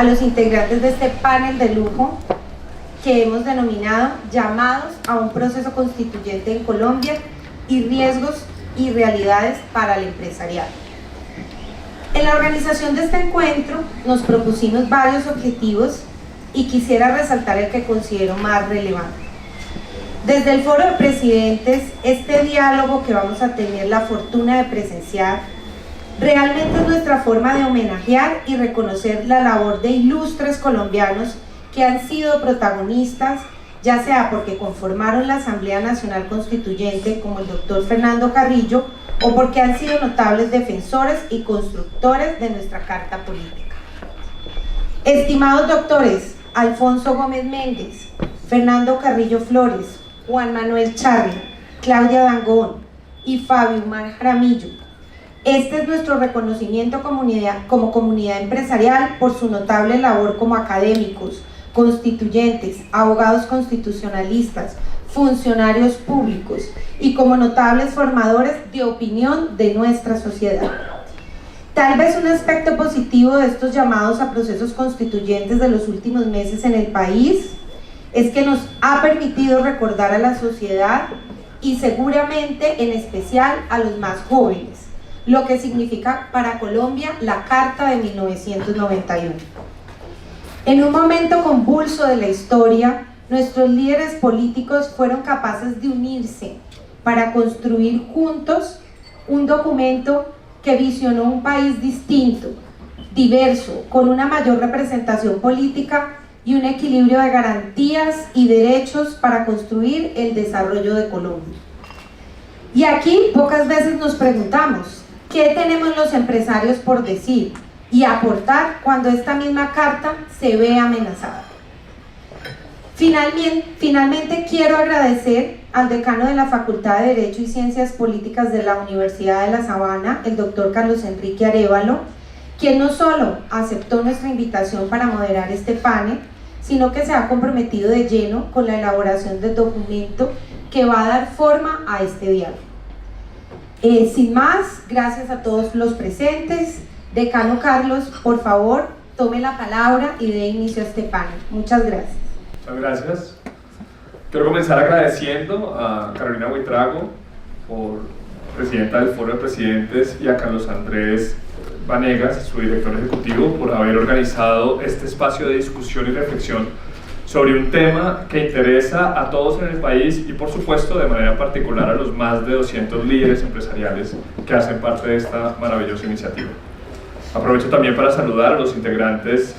a los integrantes de este panel de lujo que hemos denominado Llamados a un proceso constituyente en Colombia y riesgos y realidades para el empresariado. En la organización de este encuentro nos propusimos varios objetivos y quisiera resaltar el que considero más relevante. Desde el Foro de Presidentes, este diálogo que vamos a tener la fortuna de presenciar realmente es nuestra forma de homenajear y reconocer la labor de ilustres colombianos que han sido protagonistas, ya sea porque conformaron la Asamblea Nacional Constituyente, como el doctor Fernando Carrillo, o porque han sido notables defensores y constructores de nuestra Carta Política. Estimados doctores Alfonso Gómez Méndez, Fernando Carrillo Flores, Juan Manuel Charri, Claudia Dangond y Fabio Umar Jaramillo, este es nuestro reconocimiento como comunidad empresarial por su notable labor como académicos, constituyentes, abogados constitucionalistas, funcionarios públicos y como notables formadores de opinión de nuestra sociedad. Tal vez un aspecto positivo de estos llamados a procesos constituyentes de los últimos meses en el país es que nos ha permitido recordar a la sociedad y seguramente en especial a los más jóvenes lo que significa para Colombia la Carta de 1991. En un momento convulso de la historia, nuestros líderes políticos fueron capaces de unirse para construir juntos un documento que visionó un país distinto, diverso, con una mayor representación política y un equilibrio de garantías y derechos para construir el desarrollo de Colombia. Y aquí pocas veces nos preguntamos, ¿qué tenemos los empresarios por decir y aportar cuando esta misma carta se ve amenazada? Finalmente quiero agradecer al decano de la Facultad de Derecho y Ciencias Políticas de la Universidad de La Sabana, el doctor Carlos Enrique Arévalo, quien no solo aceptó nuestra invitación para moderar este panel, sino que se ha comprometido de lleno con la elaboración del documento que va a dar forma a este diálogo. Sin más, gracias a todos los presentes. Decano Carlos, por favor, tome la palabra y dé inicio a este panel. Muchas gracias. Muchas gracias. Quiero comenzar agradeciendo a Carolina Buitrago, presidenta del Foro de Presidentes, y a Carlos Andrés Vanegas, su director ejecutivo, por haber organizado este espacio de discusión y reflexión sobre un tema que interesa a todos en el país y, por supuesto, de manera particular a los más de 200 líderes empresariales que hacen parte de esta maravillosa iniciativa. Aprovecho también para saludar a los integrantes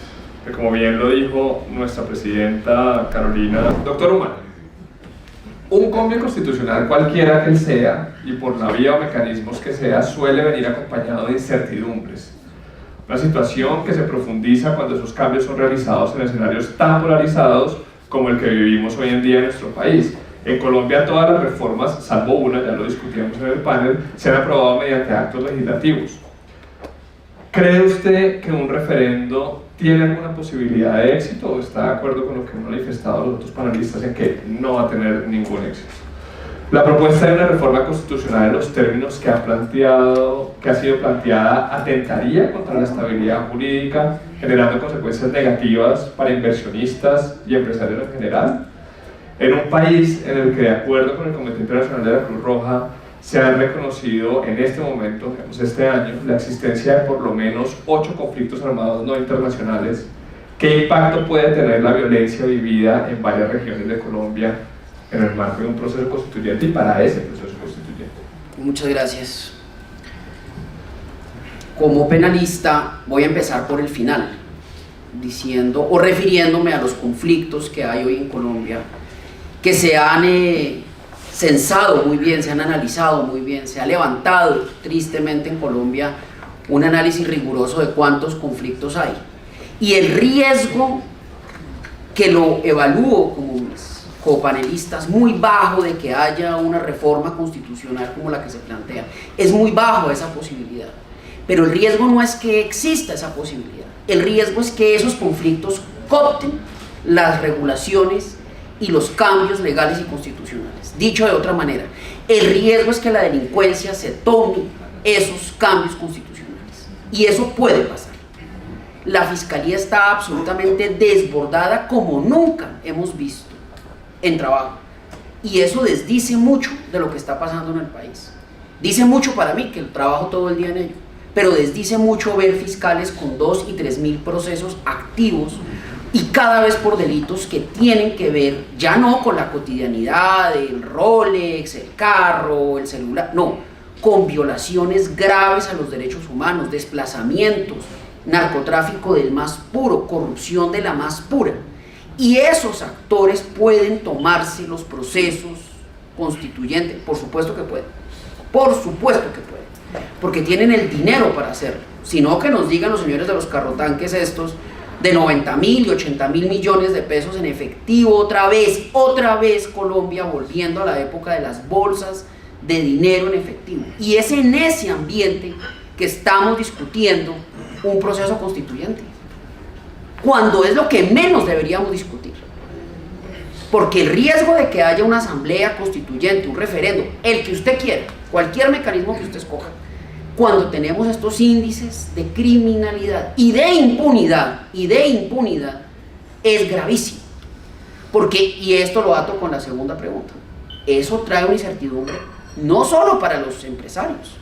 que, como bien lo dijo nuestra presidenta Carolina, doctor Umar, un cambio constitucional cualquiera que él sea, y por la vía o mecanismos que sea, suele venir acompañado de incertidumbres. Una situación que se profundiza cuando esos cambios son realizados en escenarios tan polarizados como el que vivimos hoy en día en nuestro país. En Colombia todas las reformas, salvo una, ya lo discutíamos en el panel, se han aprobado mediante actos legislativos. ¿Cree usted que un referendo tiene alguna posibilidad de éxito o está de acuerdo con lo que han manifestado los otros panelistas en que no va a tener ningún éxito? La propuesta de una reforma constitucional en los términos que ha sido planteada atentaría contra la estabilidad jurídica, generando consecuencias negativas para inversionistas y empresarios en general. En un país en el que, de acuerdo con el Comité Internacional de la Cruz Roja, se han reconocido en este momento, este año, la existencia de por lo menos 8 conflictos armados no internacionales, ¿qué impacto puede tener la violencia vivida en varias regiones de Colombia en el marco de un proceso constituyente y para ese proceso constituyente? Muchas gracias. Como penalista voy a empezar por el final, diciendo o refiriéndome a los conflictos que hay hoy en Colombia, que se han censado muy bien, se han analizado muy bien, se ha levantado tristemente en Colombia un análisis riguroso de cuántos conflictos hay y el riesgo, que lo evalúo como mis copanelistas, muy bajo de que haya una reforma constitucional como la que se plantea. Es muy bajo esa posibilidad, pero el riesgo no es que exista esa posibilidad, el riesgo es que esos conflictos coopten las regulaciones y los cambios legales y constitucionales. Dicho de otra manera, el riesgo es que la delincuencia se tome esos cambios constitucionales, y eso puede pasar. La Fiscalía está absolutamente desbordada como nunca hemos visto en trabajo. Y eso desdice mucho de lo que está pasando en el país. Dice mucho para mí, que trabajo todo el día en ello, pero desdice mucho ver fiscales con 2 y 3 mil procesos activos y cada vez por delitos que tienen que ver ya no con la cotidianidad, el Rolex, el carro, el celular, no, con violaciones graves a los derechos humanos, desplazamientos, narcotráfico del más puro, corrupción de la más pura. Y esos actores pueden tomarse los procesos constituyentes, por supuesto que pueden, por supuesto que pueden, porque tienen el dinero para hacerlo. Sino que nos digan los señores de los carrotanques estos, de 90.000 y 80.000 millones de pesos en efectivo, otra vez Colombia volviendo a la época de las bolsas de dinero en efectivo. Y es en ese ambiente que estamos discutiendo un proceso constituyente, cuando es lo que menos deberíamos discutir, porque el riesgo de que haya una asamblea constituyente, un referendo, el que usted quiera, cualquier mecanismo que usted escoja, cuando tenemos estos índices de criminalidad y de impunidad, es gravísimo, porque, y esto lo ato con la segunda pregunta, eso trae una incertidumbre no solo para los empresarios.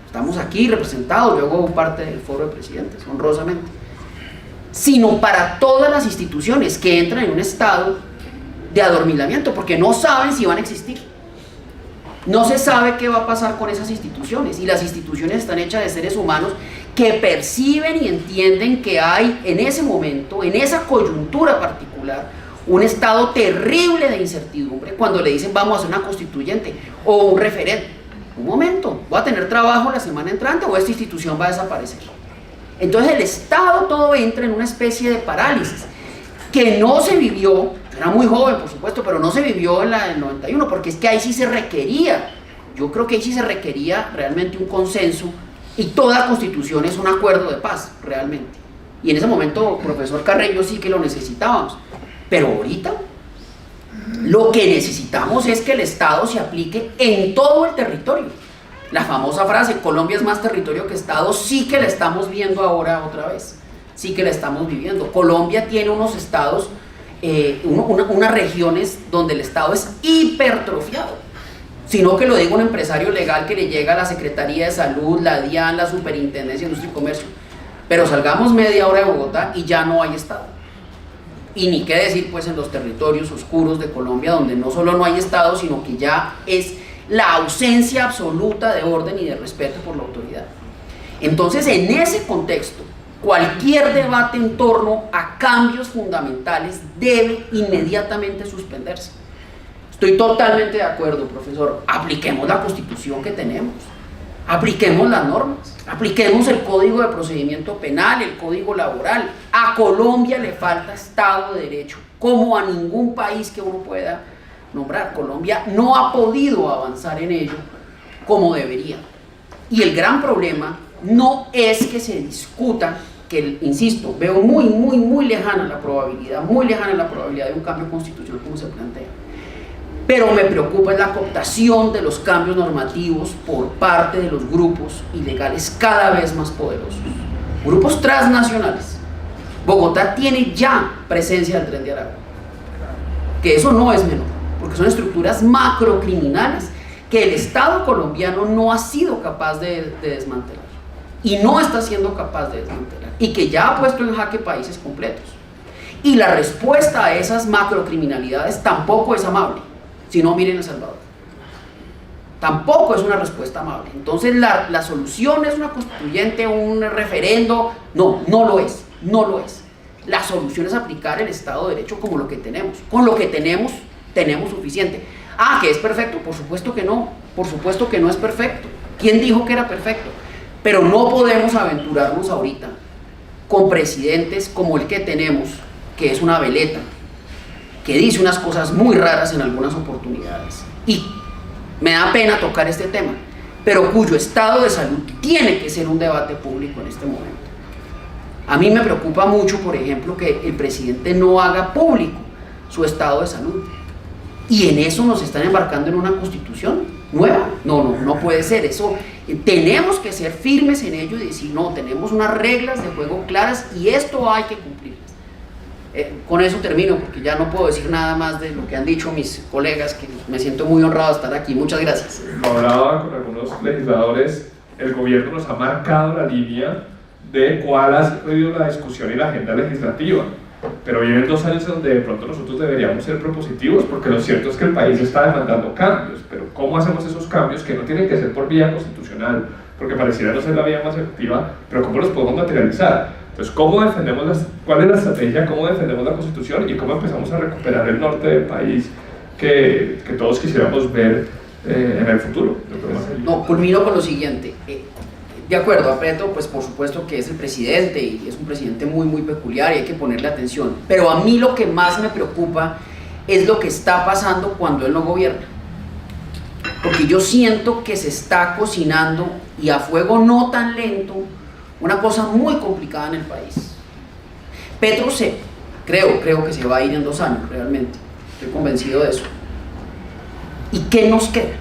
Estamos aquí representados, yo hago parte del foro de presidentes, honrosamente, sino para todas las instituciones que entran en un estado de adormilamiento, porque no saben si van a existir. No se sabe qué va a pasar con esas instituciones, y las instituciones están hechas de seres humanos que perciben y entienden que hay en ese momento, en esa coyuntura particular, un estado terrible de incertidumbre cuando le dicen vamos a hacer una constituyente o un referendo. Un momento, voy a tener trabajo la semana entrante o esta institución va a desaparecer. Entonces el Estado todo entra en una especie de parálisis que no se vivió, era muy joven por supuesto, pero no se vivió en la del 91, porque es que ahí sí se requería, yo creo que ahí sí se requería realmente un consenso, y toda constitución es un acuerdo de paz realmente, y en ese momento, profesor Carreño, sí que lo necesitábamos, pero ahorita lo que necesitamos es que el Estado se aplique en todo el territorio. La famosa frase, Colombia es más territorio que Estado, sí que la estamos viendo ahora otra vez, sí que la estamos viviendo. Colombia tiene unos estados, unas regiones donde el Estado es hipertrofiado, sino que lo diga un empresario legal que le llega a la Secretaría de Salud, la DIAN, la Superintendencia de Industria y Comercio, pero salgamos media hora de Bogotá y ya no hay Estado. Y ni qué decir pues en los territorios oscuros de Colombia, donde no solo no hay Estado, sino que ya es la ausencia absoluta de orden y de respeto por la autoridad. Entonces, en ese contexto, cualquier debate en torno a cambios fundamentales debe inmediatamente suspenderse. Estoy totalmente de acuerdo, profesor. Apliquemos la Constitución que tenemos, apliquemos las normas, apliquemos el Código de Procedimiento Penal, el Código Laboral. A Colombia le falta Estado de Derecho, como a ningún país que uno pueda nombrar. Colombia no ha podido avanzar en ello como debería. Y el gran problema no es que se discuta, que insisto, veo muy lejana la probabilidad de un cambio constitucional como se plantea. Pero me preocupa la cooptación de los cambios normativos por parte de los grupos ilegales cada vez más poderosos, grupos transnacionales. Bogotá tiene ya presencia del Tren de Aragua, que eso no es menor, porque son estructuras macrocriminales que el Estado colombiano no ha sido capaz de desmantelar, y no está siendo capaz de desmantelar, y que ya ha puesto en jaque países completos. Y la respuesta a esas macrocriminalidades tampoco es amable. Si no, miren El Salvador. Tampoco es una respuesta amable. Entonces la solución es una constituyente, un referendo. No lo es. La solución es aplicar el Estado de Derecho como lo que tenemos. Con lo que tenemos suficiente. ¿Que es perfecto? Por supuesto que no. Por supuesto que no es perfecto. ¿Quién dijo que era perfecto? Pero no podemos aventurarnos ahorita con presidentes como el que tenemos, que es una veleta, que dice unas cosas muy raras en algunas oportunidades, y me da pena tocar este tema, pero cuyo estado de salud tiene que ser un debate público en este momento. A mí me preocupa mucho, por ejemplo, que el presidente no haga público su estado de salud, y en eso nos están embarcando en una constitución nueva. No puede ser eso. Tenemos que ser firmes en ello y decir, no, tenemos unas reglas de juego claras y esto hay que cumplirlas. Con eso termino, porque ya no puedo decir nada más de lo que han dicho mis colegas, que me siento muy honrado de estar aquí. Muchas gracias. Lo hablaba con algunos legisladores, el gobierno nos ha marcado la línea de cuál ha sido la discusión y la agenda legislativa, pero vienen 2 años donde de pronto nosotros deberíamos ser propositivos, porque lo cierto es que el país está demandando cambios, pero ¿cómo hacemos esos cambios que no tienen que ser por vía constitucional? Porque pareciera no ser la vía más efectiva, pero ¿cómo los podemos materializar? Entonces, ¿cómo defendemos cuál es la estrategia, cómo defendemos la Constitución y cómo empezamos a recuperar el norte del país que todos quisiéramos ver en el futuro? No, culmino con lo siguiente. De acuerdo, a Petro, pues por supuesto que es el presidente y es un presidente muy peculiar y hay que ponerle atención. Pero a mí lo que más me preocupa es lo que está pasando cuando él no gobierna. Porque yo siento que se está cocinando y a fuego no tan lento una cosa muy complicada en el país. Petro creo que se va a ir en 2 años, realmente. Estoy convencido de eso. ¿Y qué nos queda?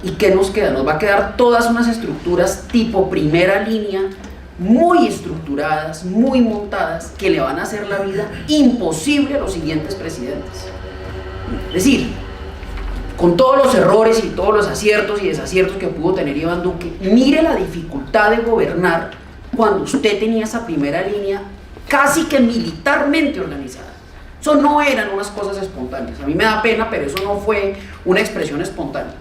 ¿Y qué nos queda? Nos va a quedar todas unas estructuras tipo primera línea, muy estructuradas, muy montadas, que le van a hacer la vida imposible a los siguientes presidentes. Es decir, con todos los errores y todos los aciertos y desaciertos que pudo tener Iván Duque, mire la dificultad de gobernar cuando usted tenía esa primera línea casi que militarmente organizada. Eso no eran unas cosas espontáneas. A mí me da pena, pero eso no fue una expresión espontánea.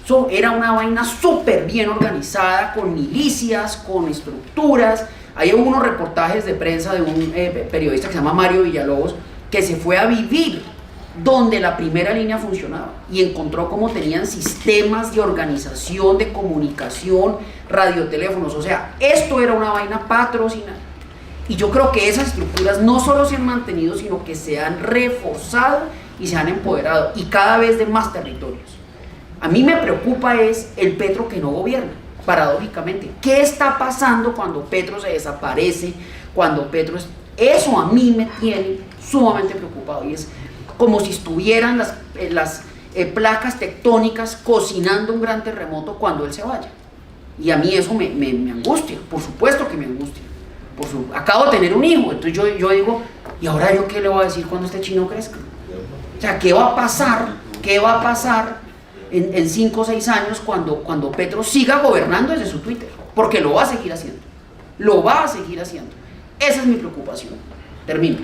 Eso era una vaina súper bien organizada, con milicias, con estructuras. Hay unos reportajes de prensa de un periodista que se llama Mario Villalobos, que se fue a vivir donde la primera línea funcionaba y encontró cómo tenían sistemas de organización, de comunicación, radioteléfonos. O sea, esto era una vaina patrocinada. Y yo creo que esas estructuras no solo se han mantenido, sino que se han reforzado y se han empoderado, y cada vez de más territorios. A mí me preocupa es el Petro que no gobierna, paradójicamente. ¿Qué está pasando cuando Petro se desaparece? Cuando Petro eso a mí me tiene sumamente preocupado, y es como si estuvieran las placas tectónicas cocinando un gran terremoto cuando él se vaya. Y a mí eso me angustia, por supuesto que me angustia. Acabo de tener un hijo, entonces yo digo, ¿y ahora yo qué le voy a decir cuando este chino crezca? O sea, ¿qué va a pasar? ¿Qué va a pasar en 5 o 6 años cuando Petro siga gobernando desde su Twitter? Porque lo va a seguir haciendo. Lo va a seguir haciendo. Esa es mi preocupación. Termino.